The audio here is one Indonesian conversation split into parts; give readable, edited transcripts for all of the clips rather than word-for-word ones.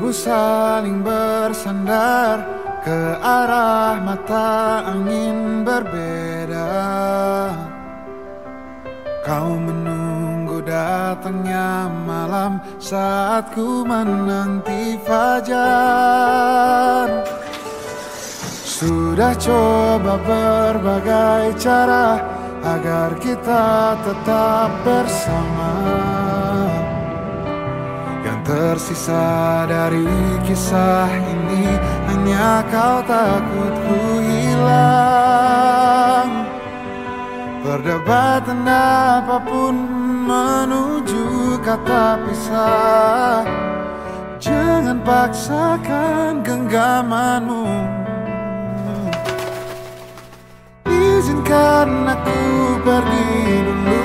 Tubuh saling bersandar ke arah mata angin berbeda. Kau menunggu datangnya malam saat ku menanti fajar. Sudah coba berbagai cara agar kita tetap bersama. Yang tersisa dari kisah ini hanya kau takut ku hilang. Perdebatan apapun menuju kata pisah. Jangan paksakan genggamanmu. Izinkan aku pergi dulu.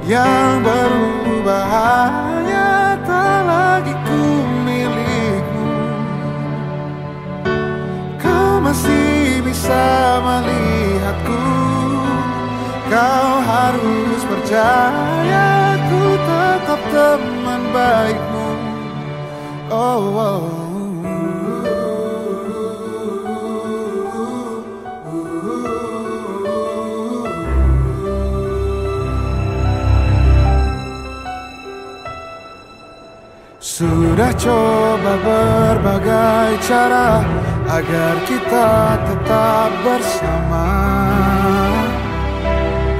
Yang berubah hanya tak lagi ku milikmu. Kau masih bisa melihatku. Kau harus percaya ku tetap teman baikmu. Oh, oh. Sudah coba berbagai cara agar kita tetap bersama.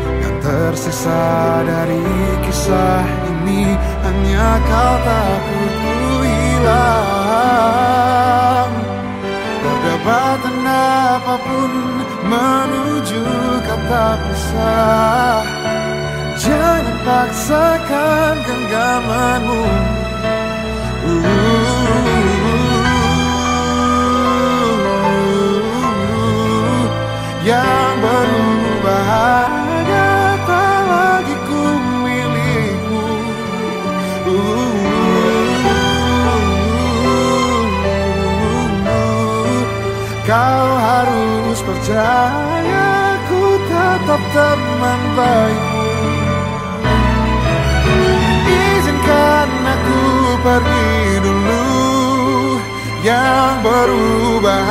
Yang tersisa dari kisah ini hanya kau takut ku hilang. Perdebatan apapun menuju kata pisah. Jangan paksakan genggamanmu. Yang berubah hanya tak lagi ku milikmu. Kau harus percaya ku tetap teman baikmu. Izinkan aku pergi dulu. Yang berubah